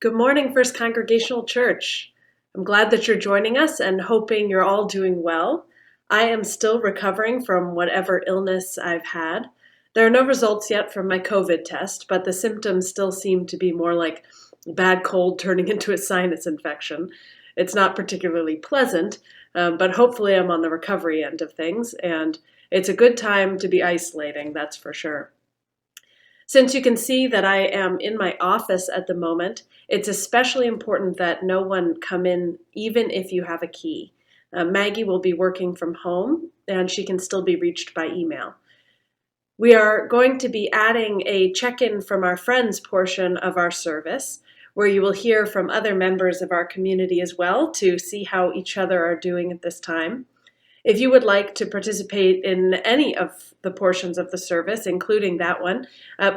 Good morning, First Congregational Church. I'm glad that you're joining us and hoping you're all doing well. I am still recovering from whatever illness I've had. There are no results yet from my COVID test, but the symptoms still seem to be more like a bad cold turning into a sinus infection. It's not particularly pleasant, but hopefully I'm on the recovery end of things, and it's a good time to be isolating, that's for sure. Since you can see that I am in my office at the moment, it's especially important that no one come in even if you have a key. Maggie will be working from home and she can still be reached by email. We are going to be adding a check-in from our friends portion of our service, where you will hear from other members of our community as well to see how each other are doing at this time. If you would like to participate in any of the portions of the service, including that one,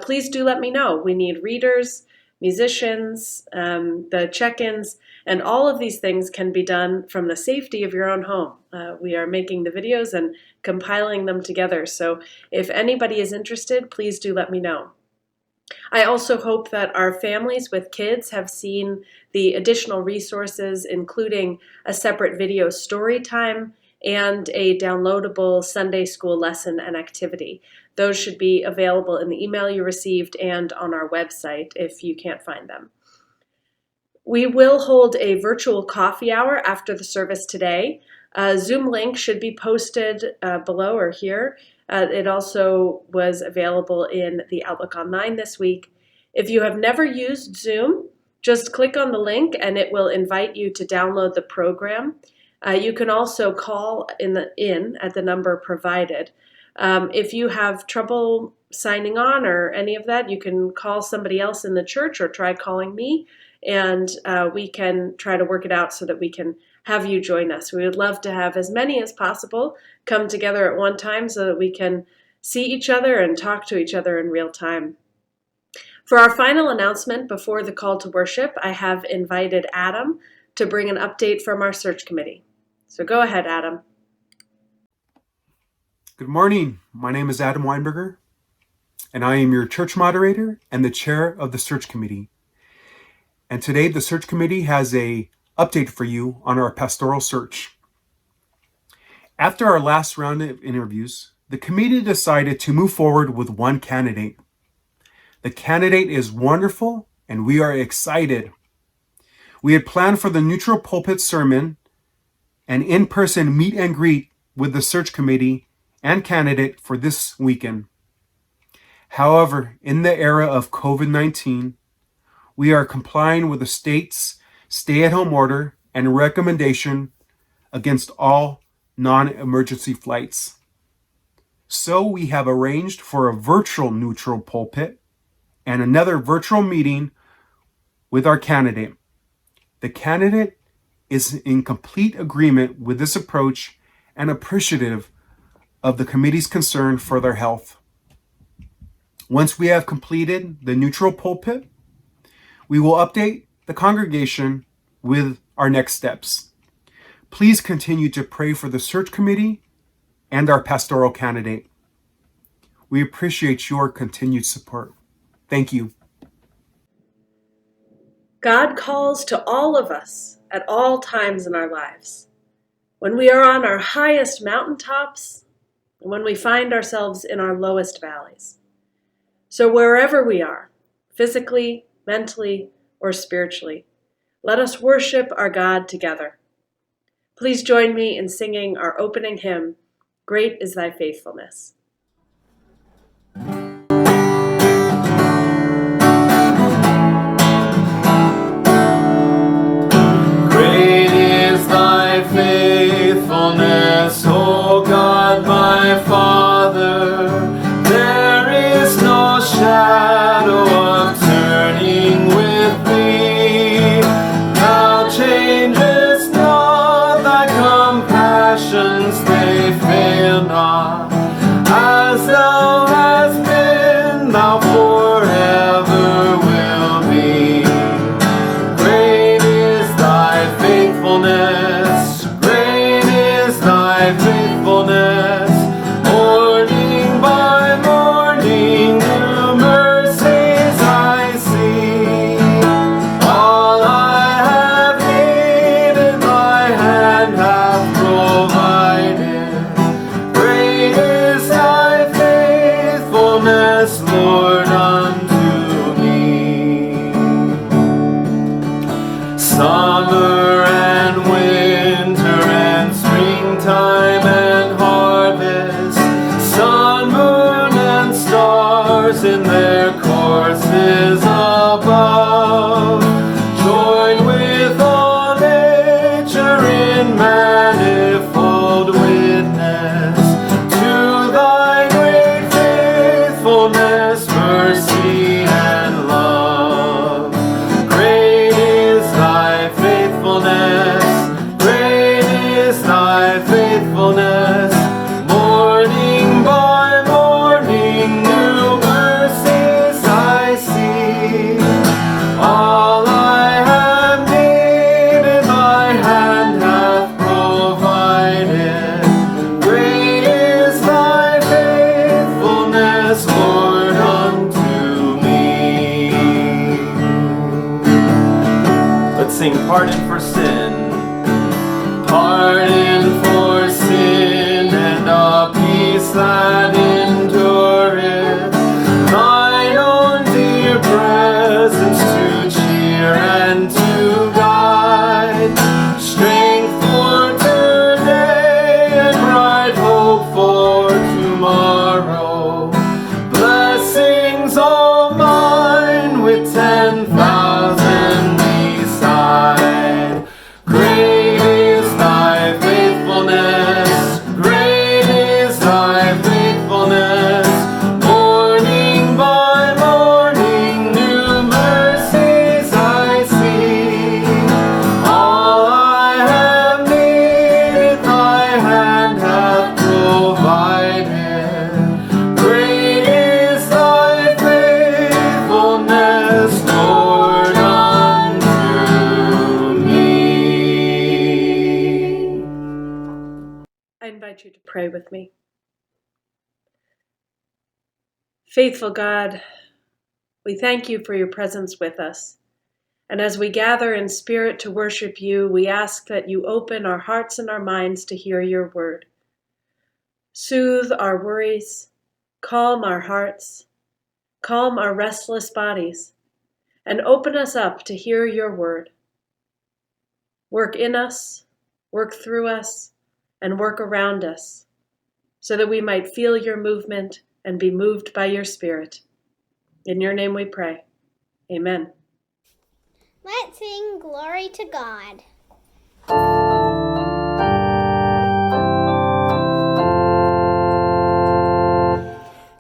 please do let me know. We need readers, musicians, the check-ins, and all of these things can be done from the safety of your own home. We are making the videos and compiling them together, so if anybody is interested, please do let me know. I also hope that our families with kids have seen the additional resources, including a separate video story time and a downloadable Sunday school lesson and activity. Those should be available in the email you received and on our website if you can't find them. We will hold a virtual coffee hour after the service today. A Zoom link should be posted below or here. It also was available in the Outlook Online this week. If you have never used Zoom, just click on the link and it will invite you to download the program. You can also call in at the number provided. If you have trouble signing on or any of that, you can call somebody else in the church or try calling me, and we can try to work it out so that we can have you join us. We would love to have as many as possible come together at one time so that we can see each other and talk to each other in real time. For our final announcement before the call to worship, I have invited Adam to bring an update from our search committee. So go ahead, Adam. Good morning. My name is Adam Weinberger, and I am your church moderator and the chair of the search committee. And today the search committee has an update for you on our pastoral search. After our last round of interviews, the committee decided to move forward with one candidate. The candidate is wonderful, and we are excited. We had planned for the neutral pulpit sermon, an in-person meet and greet with the search committee and candidate for this weekend. However, in the era of COVID-19, we are complying with the state's stay-at-home order and recommendation against all non-emergency flights. So we have arranged for a virtual neutral pulpit and another virtual meeting with our candidate. The candidate is in complete agreement with this approach and appreciative of the committee's concern for their health. Once we have completed the neutral pulpit, we will update the congregation with our next steps. Please continue to pray for the search committee and our pastoral candidate. We appreciate your continued support. Thank you. God calls to all of us at all times in our lives. When we are on our highest mountaintops, and when we find ourselves in our lowest valleys. So wherever we are, physically, mentally, or spiritually, let us worship our God together. Please join me in singing our opening hymn, Great is Thy Faithfulness. Faithfulness, O God, my Father, there is no shadow of turning with thee. Thou changest not, thy compassions, they fail not. As thou hast been, thou forever will be. Great is thy faithfulness. Thy faithfulness, morning by morning, new mercies I see. All is thy faithfulness. Morning by morning, new mercies I see. All I have needed, thy hand hath provided. Great is thy faithfulness, Lord, unto me. Let's sing Pardon for Sin. Pardon for sin and a peace that endureth. Thine own dear presence to cheer and to guide. Strength for today and bright hope for tomorrow. Blessings all mine with 10,000 beside. Great is thy faithfulness. Great is thy faithfulness. Morning by morning, new mercies I see. All I have needed, thy hand hath provided. Great is thy faithfulness, Lord, unto me. I invite you to pray with me. Faithful God, we thank you for your presence with us. And as we gather in spirit to worship you, we ask that you open our hearts and our minds to hear your word. Soothe our worries, calm our hearts, calm our restless bodies, and open us up to hear your word. Work in us, work through us, and work around us, so that we might feel your movement and be moved by your Spirit. In your name we pray. Amen. Let's sing glory to God.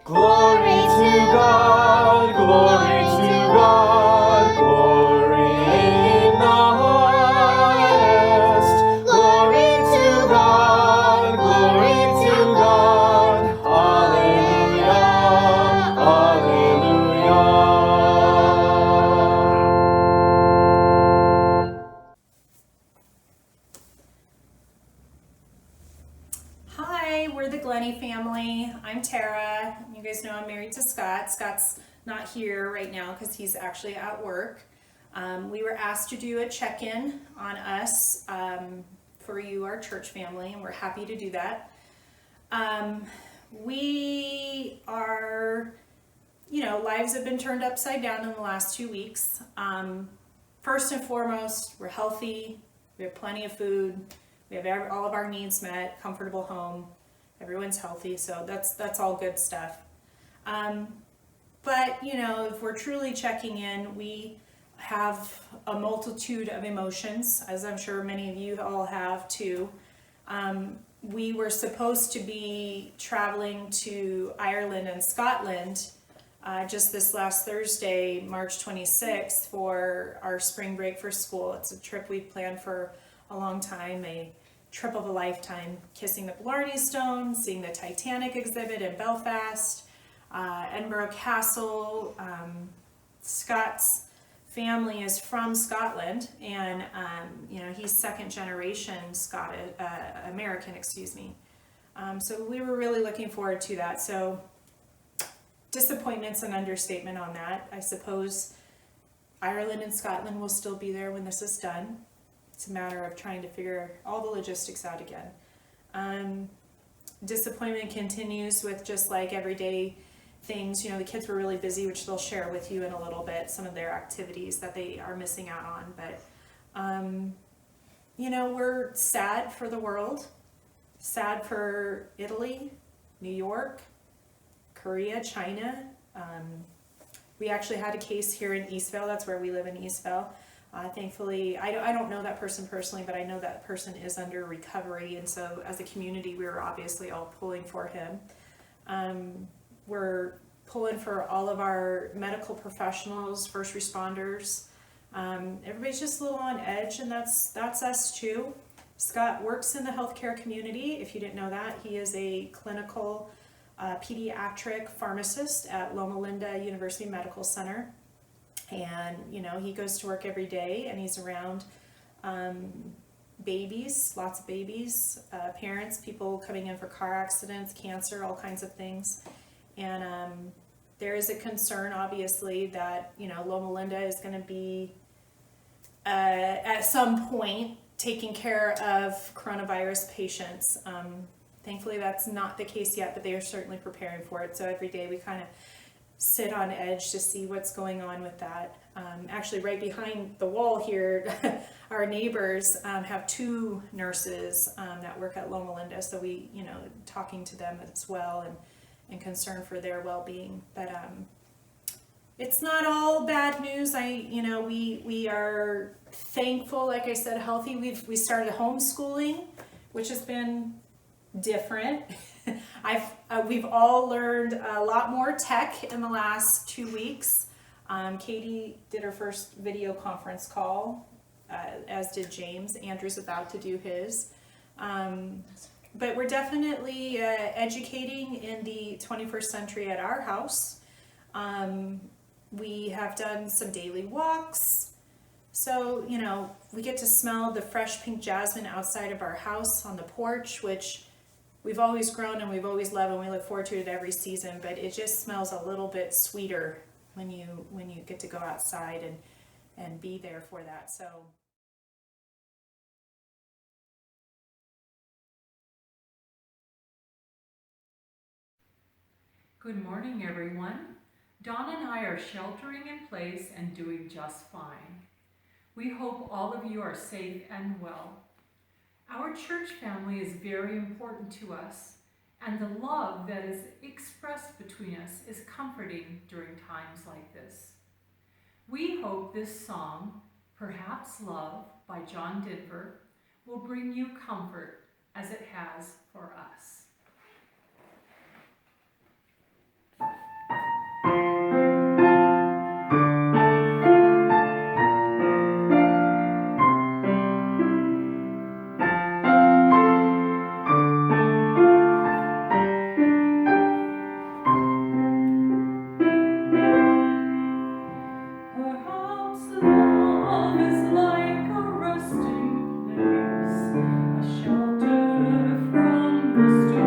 Glory to God, glory to God, glory in the highest. Glory to God, glory to God. Hallelujah, hallelujah. Hi, we're the Glennie family. I'm Tara. You guys know I'm married to Scott. Scott's not here right now because he's actually at work. We were asked to do a check-in on us for you, our church family, and we're happy to do that. We are, lives have been turned upside down in the last 2 weeks. First and foremost, we're healthy. We have plenty of food. We have all of our needs met, comfortable home. Everyone's healthy, so that's all good stuff. But if we're truly checking in, we have a multitude of emotions, as I'm sure many of you all have too. We were supposed to be traveling to Ireland and Scotland just this last Thursday, March 26th, for our spring break for school. It's a trip we've planned for a long time, a trip of a lifetime, kissing the Blarney Stone, seeing the Titanic exhibit in Belfast, Edinburgh Castle. Scott's family is from Scotland, and he's second generation American, so we were really looking forward to that. So disappointment's an understatement on that. I suppose Ireland and Scotland will still be there when this is done. It's a matter of trying to figure all the logistics out again. Disappointment continues with just like everyday things. The kids were really busy, which they'll share with you in a little bit, some of their activities that they are missing out on. But, we're sad for the world, sad for Italy, New York, Korea, China. We actually had a case here in Eastvale. That's where we live, in Eastvale. Thankfully, I don't know that person personally, but I know that person is under recovery, and so as a community, we were obviously all pulling for him. We're pulling for all of our medical professionals, first responders. Everybody's just a little on edge, and that's us too. Scott works in the healthcare community. If you didn't know that, he is a clinical pediatric pharmacist at Loma Linda University Medical Center. And, he goes to work every day and he's around babies, lots of babies, parents, people coming in for car accidents, cancer, all kinds of things. And there is a concern, obviously, that, Loma Linda is going to be, at some point, taking care of coronavirus patients. Thankfully, that's not the case yet, but they are certainly preparing for it. So every day we kind of sit on edge to see what's going on with that. Actually, right behind the wall here, our neighbors have 2 nurses that work at Loma Linda, so we, talking to them as well and concerned for their well-being. But it's not all bad news. We are thankful, like I said, healthy. We started homeschooling, which has been different. We've all learned a lot more tech in the last 2 weeks. Katie did her first video conference call, as did James. Andrew's about to do his. But we're definitely educating in the 21st century at our house. We have done some daily walks. So, we get to smell the fresh pink jasmine outside of our house on the porch, which we've always grown and we've always loved, and we look forward to it every season, but it just smells a little bit sweeter when you get to go outside and be there for that. So Good morning, everyone. Dawn and I are sheltering in place and doing just fine. We hope all of you are safe and well. Our church family is very important to us, and the love that is expressed between us is comforting during times like this. We hope this song, Perhaps Love by John Denver, will bring you comfort as it has for us. Shelter from the storm.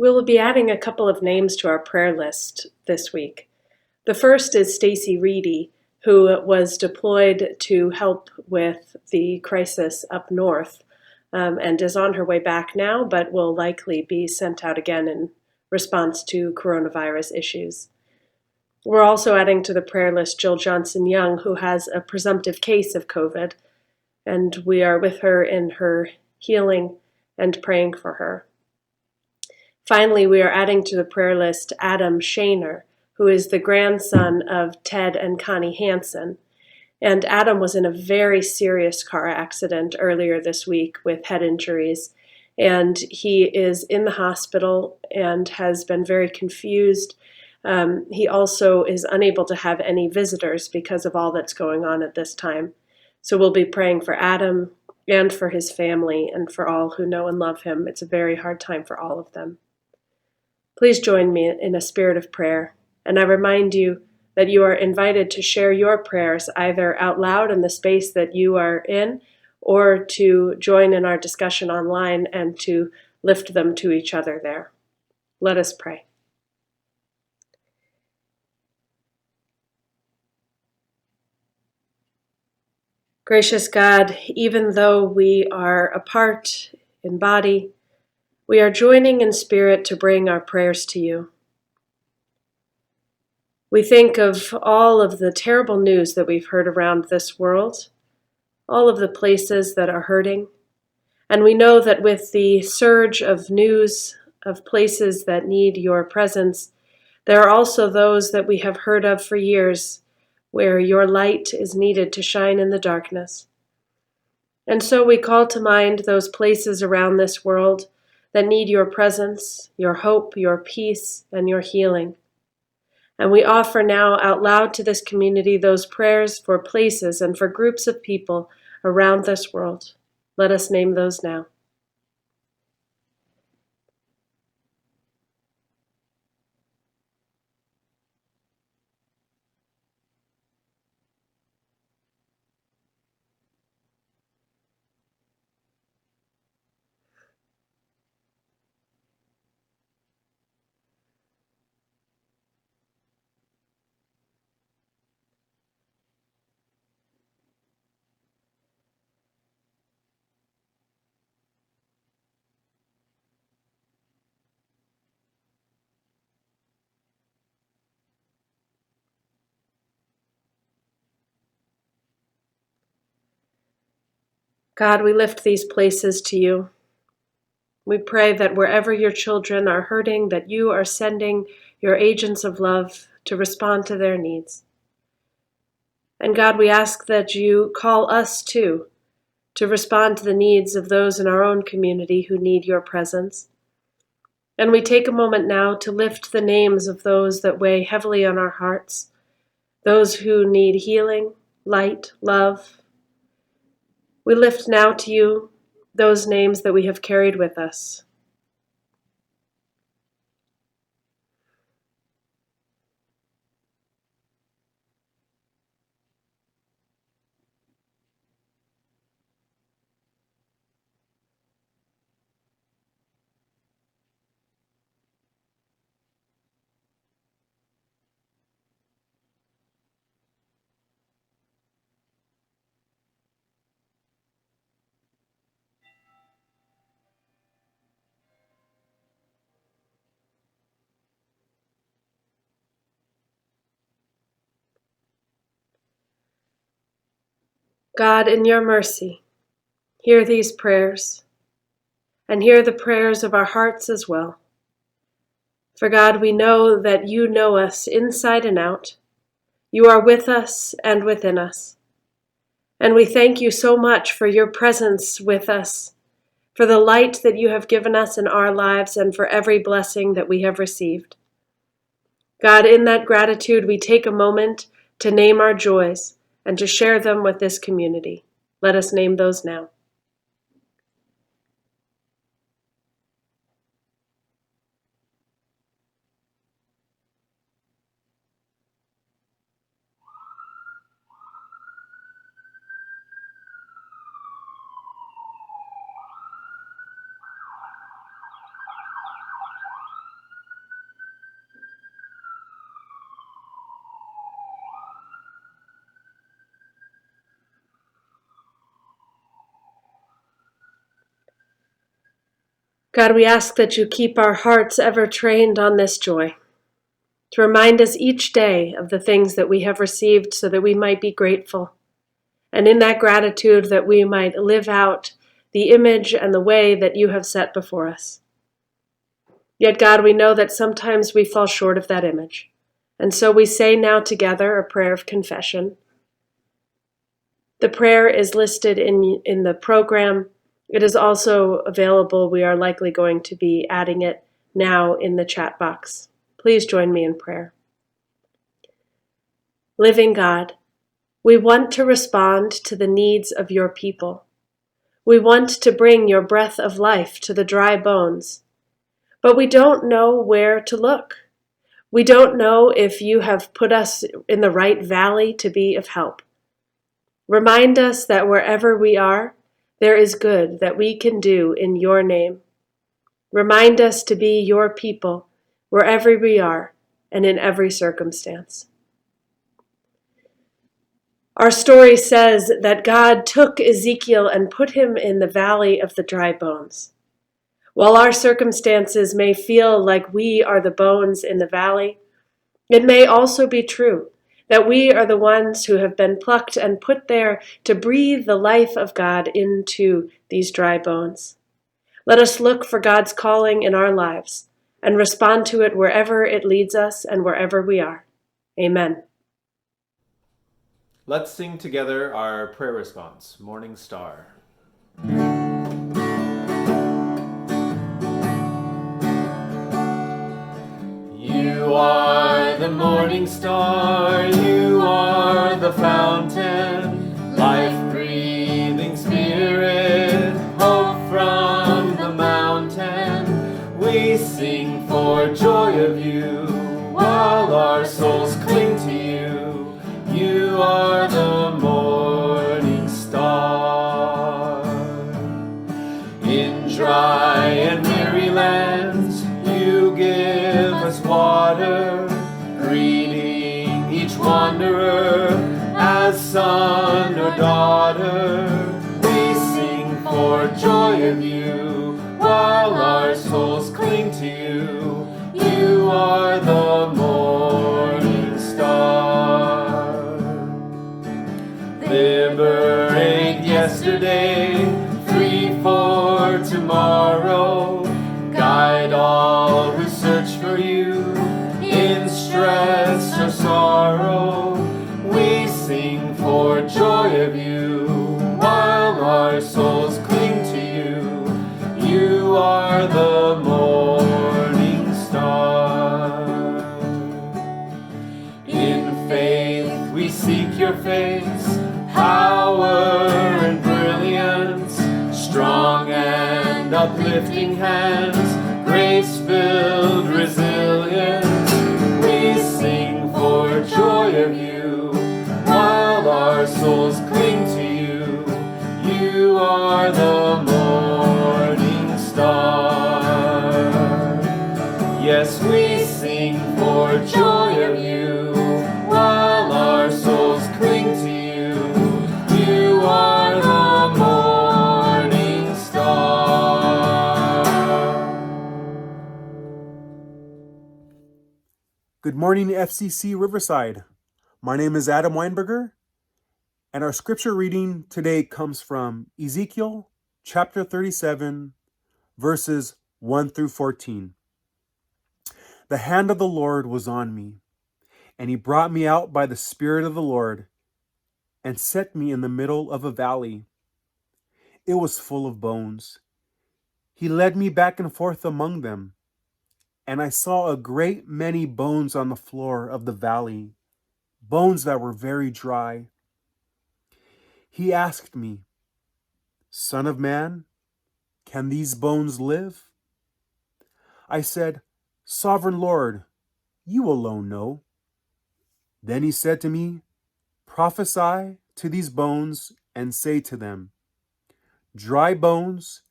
We'll be adding a couple of names to our prayer list this week. The first is Stacy Reedy, who was deployed to help with the crisis up north and is on her way back now, but will likely be sent out again in response to coronavirus issues. We're also adding to the prayer list Jill Johnson Young, who has a presumptive case of COVID, and we are with her in her healing and praying for her. Finally, we are adding to the prayer list Adam Shaner, who is the grandson of Ted and Connie Hansen. And Adam was in a very serious car accident earlier this week with head injuries. And he is in the hospital and has been very confused. He also is unable to have any visitors because of all that's going on at this time. So we'll be praying for Adam and for his family and for all who know and love him. It's a very hard time for all of them. Please join me in a spirit of prayer. And I remind you that you are invited to share your prayers either out loud in the space that you are in or to join in our discussion online and to lift them to each other there. Let us pray. Gracious God, even though we are apart in body, we are joining in spirit to bring our prayers to you. We think of all of the terrible news that we've heard around this world, all of the places that are hurting, and we know that with the surge of news of places that need your presence, there are also those that we have heard of for years where your light is needed to shine in the darkness. And so we call to mind those places around this world that need your presence, your hope, your peace, and your healing. And we offer now out loud to this community those prayers for places and for groups of people around this world. Let us name those now. God, we lift these places to you. We pray that wherever your children are hurting, that you are sending your agents of love to respond to their needs. And God, we ask that you call us too to respond to the needs of those in our own community who need your presence. And we take a moment now to lift the names of those that weigh heavily on our hearts, those who need healing, light, love. We lift now to you those names that we have carried with us. God, in your mercy, hear these prayers, and hear the prayers of our hearts as well. For God, we know that you know us inside and out. You are with us and within us. And we thank you so much for your presence with us, for the light that you have given us in our lives, and for every blessing that we have received. God, in that gratitude, we take a moment to name our joys and to share them with this community. Let us name those now. God, we ask that you keep our hearts ever trained on this joy, to remind us each day of the things that we have received so that we might be grateful, and in that gratitude that we might live out the image and the way that you have set before us. Yet, God, we know that sometimes we fall short of that image, and so we say now together a prayer of confession. The prayer is listed in the program. It is also available. We are likely going to be adding it now in the chat box. Please join me in prayer. Living God, we want to respond to the needs of your people. We want to bring your breath of life to the dry bones, but we don't know where to look. We don't know if you have put us in the right valley to be of help. Remind us that wherever we are, there is good that we can do in your name. Remind us to be your people wherever we are and in every circumstance. Our story says that God took Ezekiel and put him in the valley of the dry bones. While our circumstances may feel like we are the bones in the valley, it may also be true that we are the ones who have been plucked and put there to breathe the life of God into these dry bones. Let us look for God's calling in our lives and respond to it wherever it leads us and wherever we are. Amen. Let's sing together our prayer response, Morning Star. You are the morning star, you are the fountain, life-breathing spirit, hope from the mountain. We sing for joy of you, while our souls cling to you. You are the morning star. In dry and weary lands, you give us water, greeting each wanderer as son or daughter. We sing for joy of you, while our souls cling to you. You are the morning star. Liberate yesterday, free for tomorrow. Guide all who search for you in stress or sorrow. We sing for joy of you, while our souls cling to you. You are the morning star. In faith we seek your face, power and brilliance, strong and uplifting hands, grace-filled resilience. We sing for joy of you, while our souls cling to you. You are the morning star. Yes, we sing for joy of you, while our souls cling to you. You are the morning star. Good morning, FCC Riverside. My name is Adam Weinberger, and our scripture reading today comes from Ezekiel chapter 37, verses 1 through 14. The hand of the Lord was on me, and he brought me out by the Spirit of the Lord and set me in the middle of a valley. It was full of bones. He led me back and forth among them, and I saw a great many bones on the floor of the valley, bones that were very dry. He asked me, Son of man, can these bones live? I said, Sovereign Lord, you alone know. Then he said to me, Prophesy to these bones and say to them, Dry bones,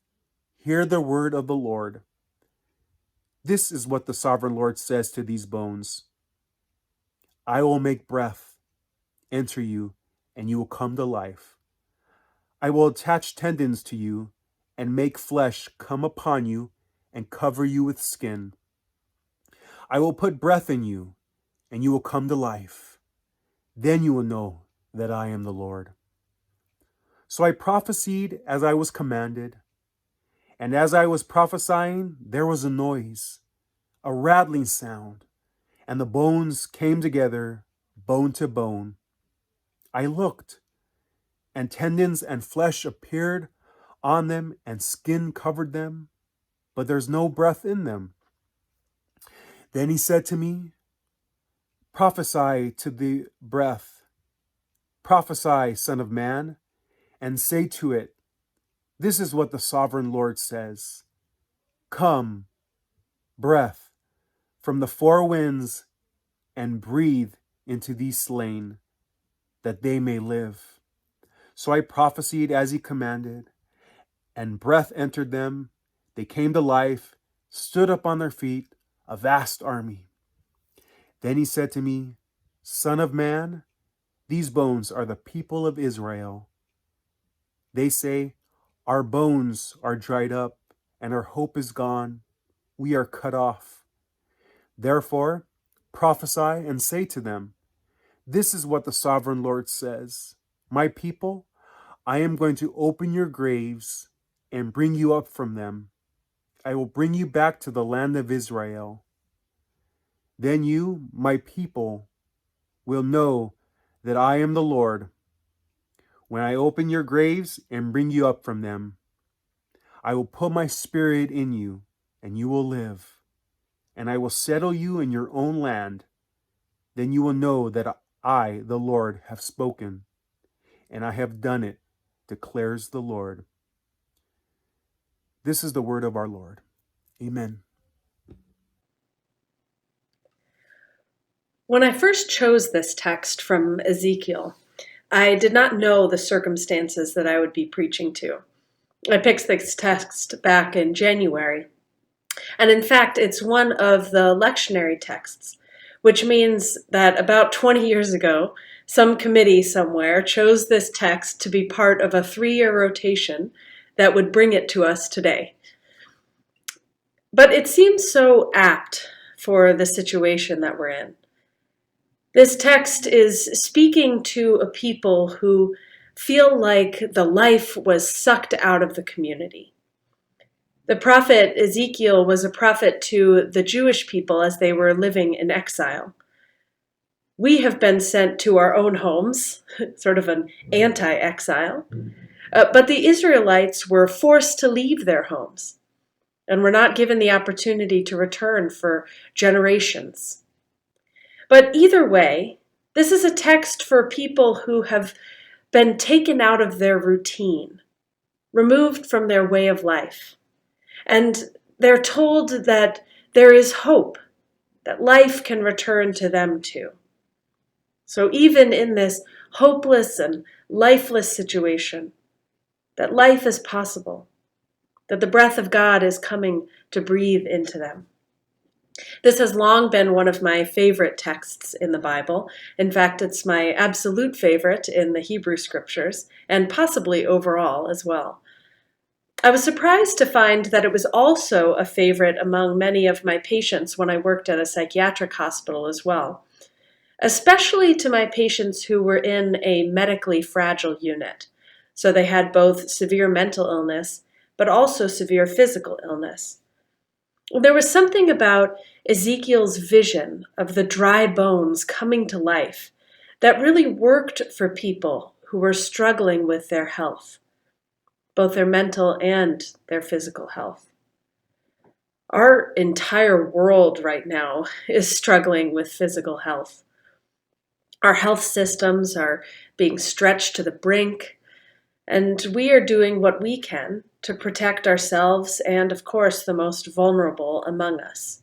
hear the word of the Lord. This is what the Sovereign Lord says to these bones. I will make breath enter you, and you will come to life. I will attach tendons to you and make flesh come upon you and cover you with skin. I will put breath in you, and you will come to life. Then you will know that I am the Lord. So I prophesied as I was commanded, and as I was prophesying, there was a noise, a rattling sound, and the bones came together, bone to bone. I looked, and tendons and flesh appeared on them, and skin covered them, but there's no breath in them. Then he said to me, prophesy to the breath, prophesy, Son of Man, and say to it, this is what the sovereign Lord says. Come, breath, from the four winds, and breathe into these slain, that they may live. So I prophesied as he commanded, and breath entered them. They came to life, stood up on their feet, a vast army. Then he said to me, Son of man, these bones are the people of Israel. They say, our bones are dried up, and our hope is gone. We are cut off. Therefore, prophesy and say to them, this is what the sovereign Lord says. My people, I am going to open your graves and bring you up from them. I will bring you back to the land of Israel. Then you, my people, will know that I am the Lord when I open your graves and bring you up from them. I will put my spirit in you, and you will live, and I will settle you in your own land. Then you will know that I, the Lord, have spoken, and I have done it, declares the Lord. This is the word of our Lord. Amen. When I first chose this text from Ezekiel, I did not know the circumstances that I would be preaching to. I picked this text back in January, and in fact, it's one of the lectionary texts, which means that about 20 years ago, some committee somewhere chose this text to be part of a 3-year rotation that would bring it to us today. But it seems so apt for the situation that we're in. This text is speaking to a people who feel like the life was sucked out of the community. The prophet Ezekiel was a prophet to the Jewish people as they were living in exile. We have been sent to our own homes, sort of an anti-exile, but the Israelites were forced to leave their homes and were not given the opportunity to return for generations. But either way, this is a text for people who have been taken out of their routine, removed from their way of life. And they're told that there is hope, that life can return to them too. So even in this hopeless and lifeless situation, that life is possible, that the breath of God is coming to breathe into them. This has long been one of my favorite texts in the Bible. In fact, it's my absolute favorite in the Hebrew Scriptures, and possibly overall as well. I was surprised to find that it was also a favorite among many of my patients when I worked at a psychiatric hospital as well, especially to my patients who were in a medically fragile unit. So they had both severe mental illness, but also severe physical illness. There was something about Ezekiel's vision of the dry bones coming to life that really worked for people who were struggling with their health, both their mental and their physical health. Our entire world right now is struggling with physical health. Our health systems are being stretched to the brink, and we are doing what we can to protect ourselves and, of course, the most vulnerable among us.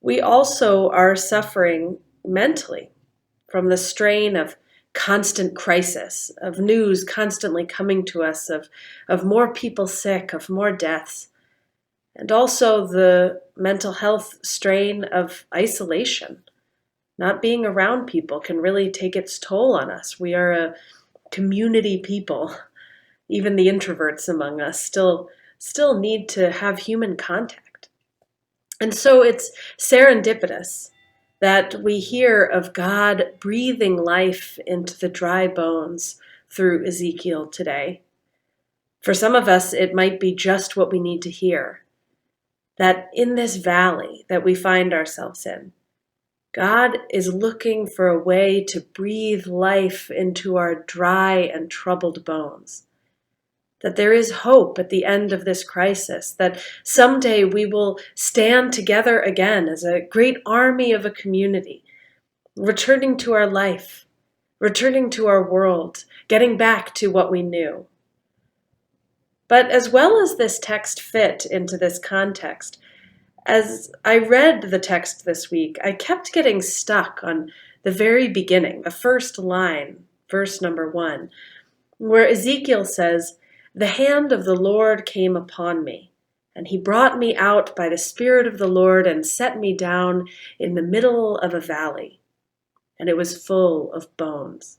We also are suffering mentally from the strain of constant crisis, of news constantly coming to us of more people sick, of more deaths, and also the mental health strain of isolation. Not being around people can really take its toll on us. We are a community people. Even the introverts among us still still need to have human contact. And so it's serendipitous that we hear of God breathing life into the dry bones through Ezekiel today. For some of us, it might be just what we need to hear, that in this valley that we find ourselves in, God is looking for a way to breathe life into our dry and troubled bones. That there is hope at the end of this crisis, that someday we will stand together again as a great army of a community, returning to our life, returning to our world, getting back to what we knew. But as well as this text fit into this context, as I read the text this week, I kept getting stuck on the very beginning, the first line, verse number 1, where Ezekiel says, "The hand of the Lord came upon me, and he brought me out by the Spirit of the Lord and set me down in the middle of a valley, and it was full of bones."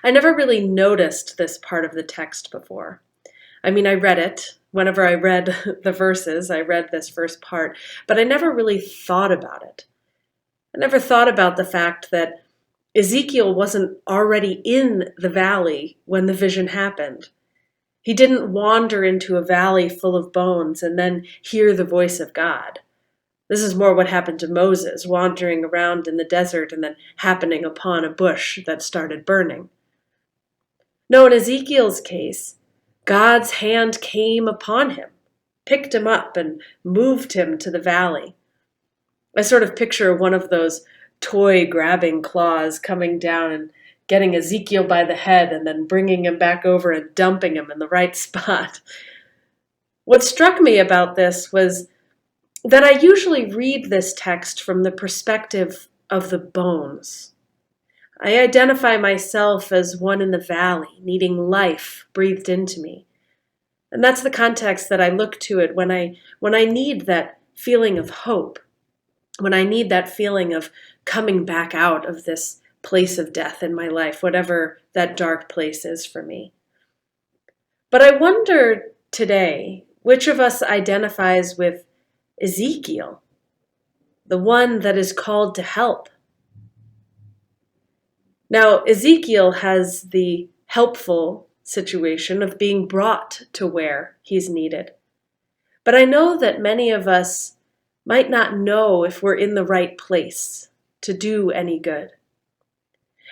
I never really noticed this part of the text before. I mean, I read it. Whenever I read the verses, I read this first part, but I never really thought about it. I never thought about the fact that Ezekiel wasn't already in the valley when the vision happened. He didn't wander into a valley full of bones and then hear the voice of God. This is more what happened to Moses, wandering around in the desert and then happening upon a bush that started burning. No, in Ezekiel's case, God's hand came upon him, picked him up, and moved him to the valley. I sort of picture one of those toy grabbing claws coming down and getting Ezekiel by the head and then bringing him back over and dumping him in the right spot. What struck me about this was that I usually read this text from the perspective of the bones. I identify myself as one in the valley, needing life breathed into me. And that's the context that I look to it when I need that feeling of hope, when I need that feeling of coming back out of this place of death in my life, whatever that dark place is for me. But I wonder today, which of us identifies with Ezekiel, the one that is called to help? Now, Ezekiel has the helpful situation of being brought to where he's needed. But I know that many of us might not know if we're in the right place to do any good.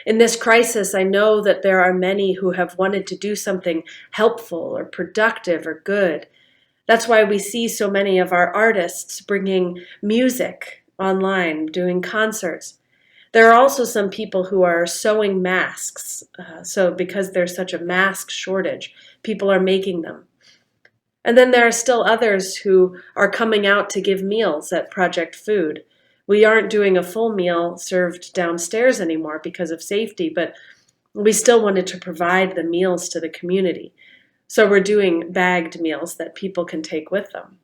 In this crisis, I know that there are many who have wanted to do something helpful or productive or good. That's why we see so many of our artists bringing music online, doing concerts. There are also some people who are sewing masks. So because there's such a mask shortage, people are making them. And then there are still others who are coming out to give meals at Project Food. We aren't doing a full meal served downstairs anymore because of safety, but we still wanted to provide the meals to the community. So we're doing bagged meals that people can take with them.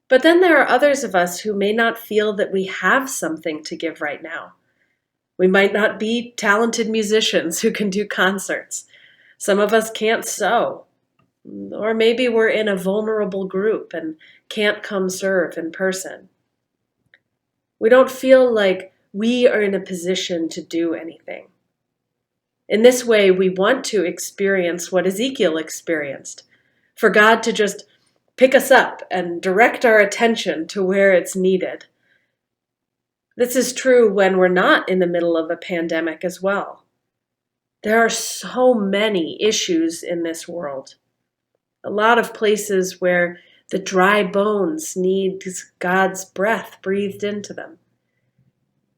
But then there are others of us who may not feel that we have something to give right now. We might not be talented musicians who can do concerts. Some of us can't sew. Or maybe we're in a vulnerable group and can't come serve in person. We don't feel like we are in a position to do anything. In this way, we want to experience what Ezekiel experienced, for God to just pick us up and direct our attention to where it's needed. This is true when we're not in the middle of a pandemic as well. There are so many issues in this world. A lot of places where the dry bones need God's breath breathed into them.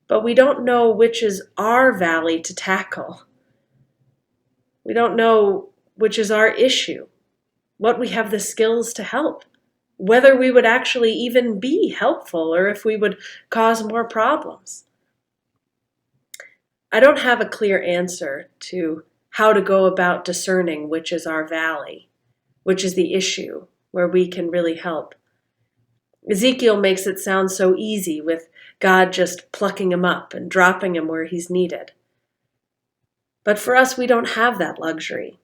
But we don't know which is our valley to tackle. We don't know which is our issue, what we have the skills to help, whether we would actually even be helpful or if we would cause more problems. I don't have a clear answer to how to go about discerning which is our valley, which is the issue where we can really help. Ezekiel makes it sound so easy with God just plucking him up and dropping him where he's needed. But for us, we don't have that luxury.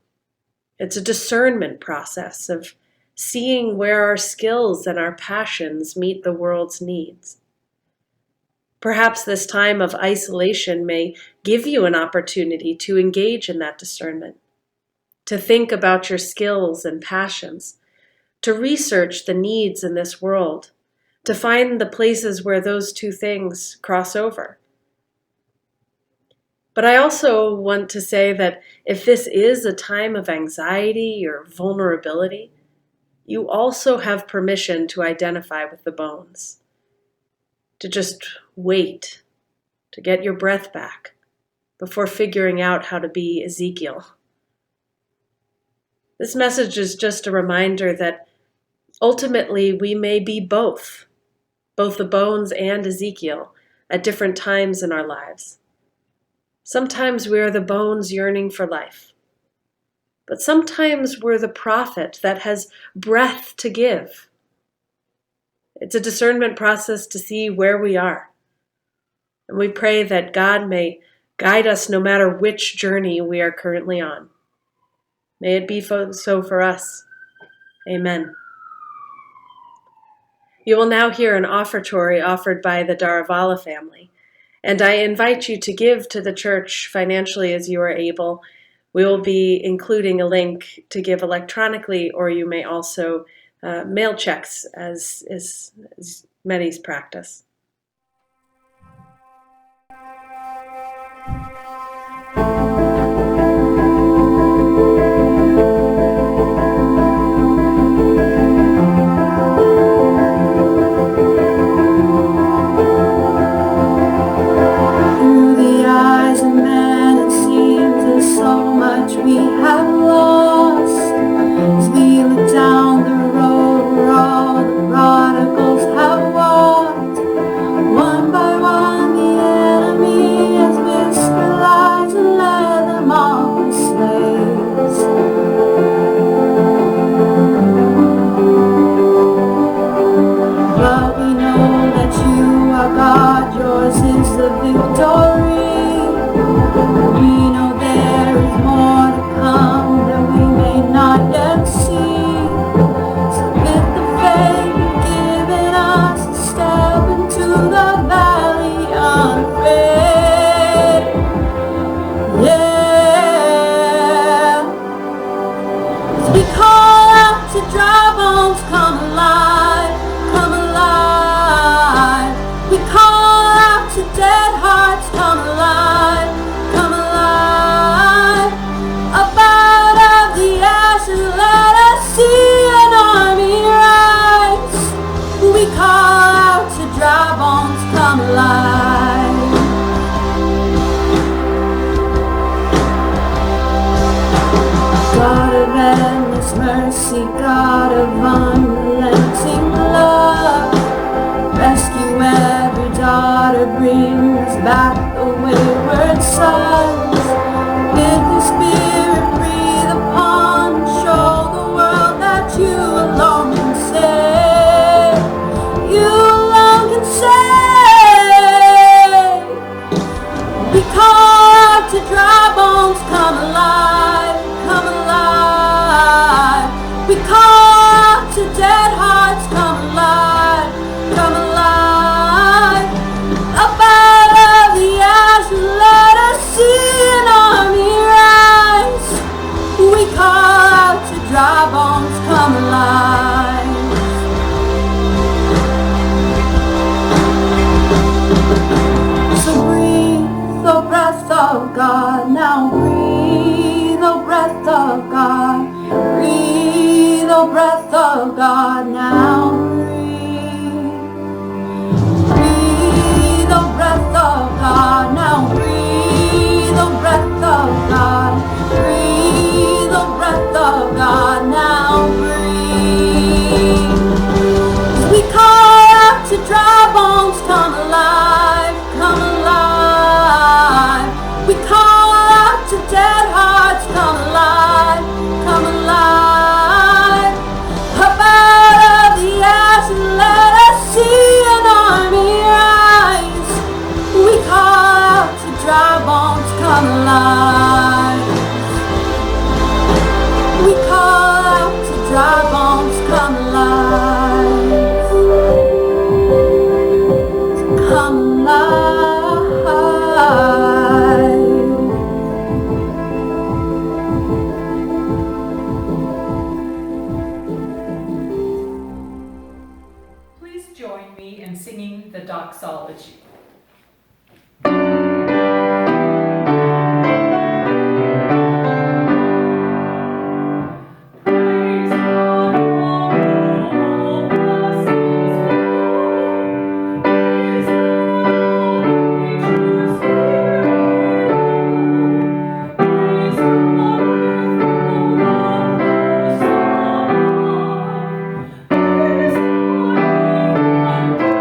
It's a discernment process of seeing where our skills and our passions meet the world's needs. Perhaps this time of isolation may give you an opportunity to engage in that discernment, to think about your skills and passions, to research the needs in this world, to find the places where those two things cross over. But I also want to say that if this is a time of anxiety or vulnerability, you also have permission to identify with the bones, to just wait, to get your breath back before figuring out how to be Ezekiel. This message is just a reminder that ultimately we may be both the bones and Ezekiel at different times in our lives. Sometimes we are the bones yearning for life, but sometimes we're the prophet that has breath to give. It's a discernment process to see where we are. And we pray that God may guide us no matter which journey we are currently on. May it be so for us. Amen. You will now hear an offertory offered by the Daravala family, and I invite you to give to the church financially as you are able. We will be including a link to give electronically, or you may also mail checks as many's practice. We have lost as we look down the road where all the prodigals have walked. One by one the enemy has whispered lies and led them all to slaves. But we know that you are God, yours is the victory. We know there is more that we may not yet see. So with the faith you've given us, step into the valley unafraid. Yeah. As we call out to dry bones, come alive, come alive. We call out to dead hearts, come alive, come alive. Up out of the ashes, let us see an army rise. We call out to dry bones, come alive. God of endless mercy, God of unrelenting love, rescue every daughter, bring us back the wayward sons. With your spirit, breathe upon, show the world that you alone can save. You alone can save. We call out to dry bones, come alive, come alive. We call out to dead hearts, come alive, come alive. Up out of the ashes, let us see an army rise. We call out to dry bones, come alive. So breathe, oh breath of God, now breathe, oh breath of God. Breathe, oh breath of God, now breathe. Breathe, oh breath of God, now breathe, oh breath of God. Breathe, oh breath of God, now breathe. We call out to dry bones, come alive, come alive. We call out to dead hearts, come alive, come alive. Up out of the We call out to dry bones, come alive. Come alive. Please join me in singing the doxology. Praise God from all blessings flow. Praise God, creatures hear below. Praise God with all of her song. Praise God with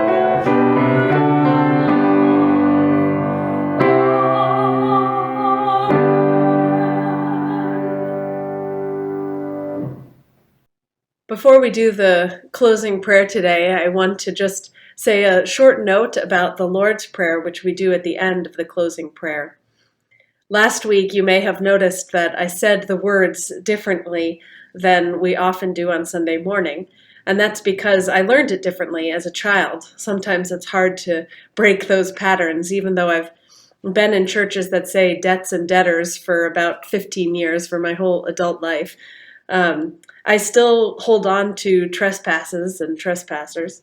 Before we do the closing prayer today, I want to just say a short note about the Lord's Prayer, which we do at the end of the closing prayer. Last week, you may have noticed that I said the words differently than we often do on Sunday morning, and that's because I learned it differently as a child. Sometimes it's hard to break those patterns, even though I've been in churches that say debts and debtors for about 15 years, for my whole adult life. I still hold on to trespasses and trespassers,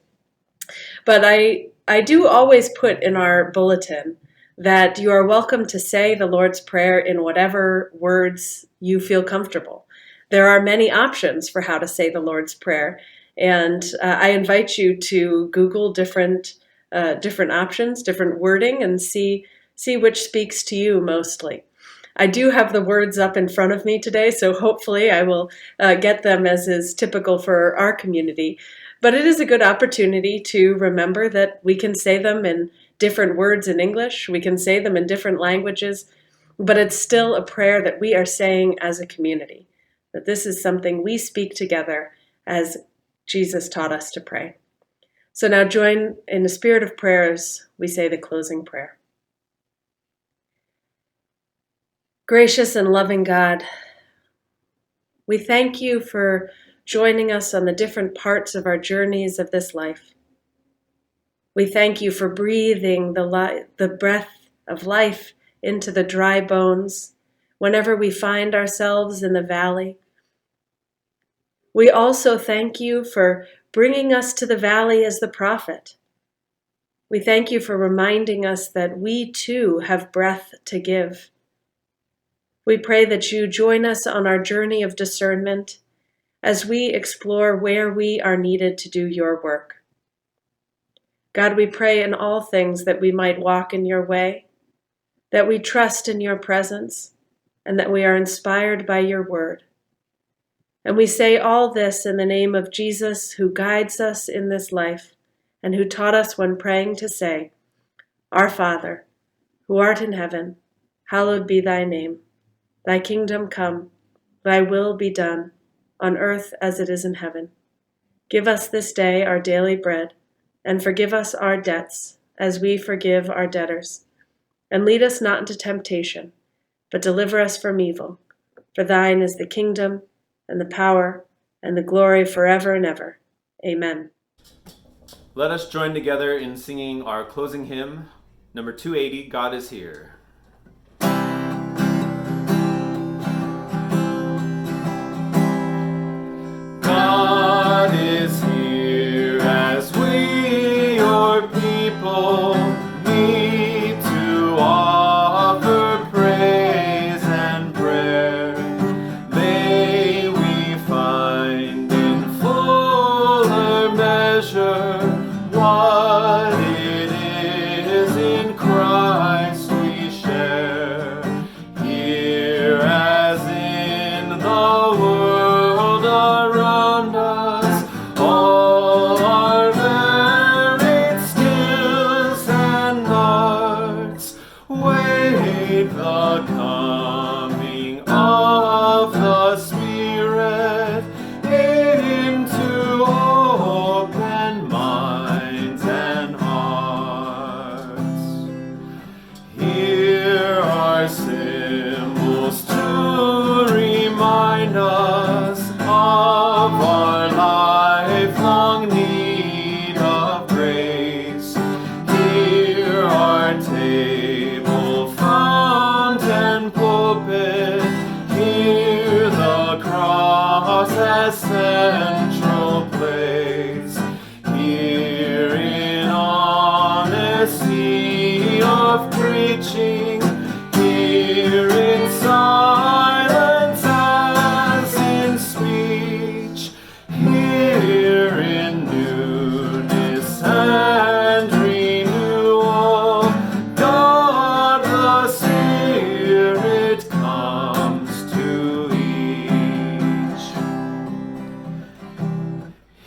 but I do always put in our bulletin that you are welcome to say the Lord's Prayer in whatever words you feel comfortable. There are many options for how to say the Lord's Prayer, and I invite you to Google different options, different wording, and see which speaks to you mostly. I do have the words up in front of me today, so hopefully I will get them as is typical for our community. But it is a good opportunity to remember that we can say them in different words in English, we can say them in different languages, but it's still a prayer that we are saying as a community, that this is something we speak together as Jesus taught us to pray. So now join in the spirit of prayers, we say the closing prayer. Gracious and loving God, we thank you for joining us on the different parts of our journeys of this life. We thank you for breathing the breath of life into the dry bones whenever we find ourselves in the valley. We also thank you for bringing us to the valley as the prophet. We thank you for reminding us that we too have breath to give. We pray that you join us on our journey of discernment as we explore where we are needed to do your work. God, we pray in all things that we might walk in your way, that we trust in your presence, and that we are inspired by your word. And we say all this in the name of Jesus, who guides us in this life and who taught us when praying to say, Our Father, who art in heaven, hallowed be thy name. Thy kingdom come, thy will be done, on earth as it is in heaven. Give us this day our daily bread, and forgive us our debts, as we forgive our debtors. And lead us not into temptation, but deliver us from evil. For thine is the kingdom, and the power, and the glory forever and ever. Amen. Let us join together in singing our closing hymn, number 280, God is Here. God is here as we, your people, need to offer praise and prayer. May we find in fuller measure what it is in Christ we as central place. Here in honesty of preaching, here in silence as in speech, here in newness and renewal, God the Spirit comes to each.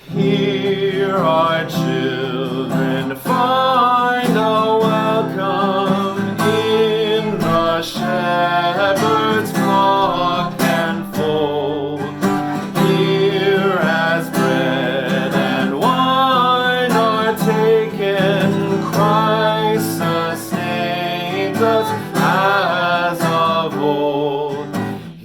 Here our children find a welcome in the shepherd's flock and fold. Here as bread and wine are taken, Christ sustains us as of old.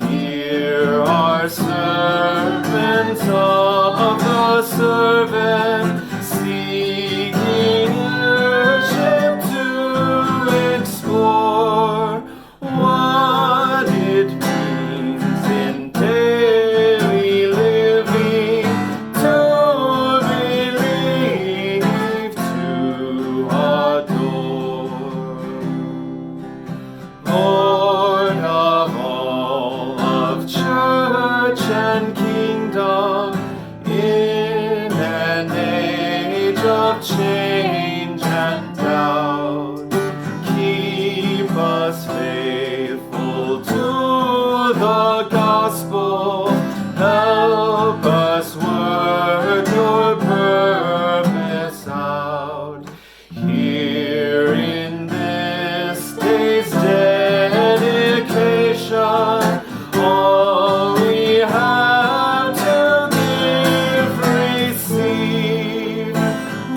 Here are servants of the servant, seeking worship to explore what it means in daily living to believe, to adore. Lord of all of church and kingdom, in an age of change and doubt, keep us faithful to the gospel. Help us work your purpose out. Here in this day's dedication, all we have to give, receive.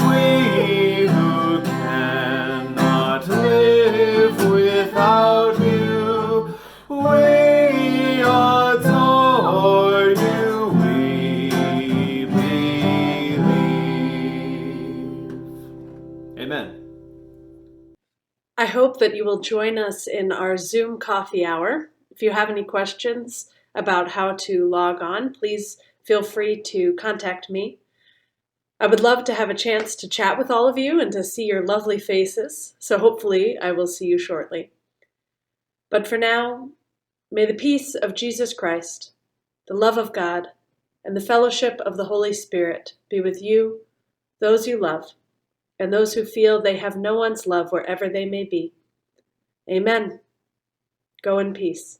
We who cannot live without you, we adore you, we believe. Amen. I hope that you will join us in our Zoom coffee hour. If you have any questions about how to log on, please feel free to contact me. I would love to have a chance to chat with all of you and to see your lovely faces, so hopefully I will see you shortly. But for now, may the peace of Jesus Christ, the love of God, and the fellowship of the Holy Spirit be with you, those you love, and those who feel they have no one's love wherever they may be. Amen. Go in peace.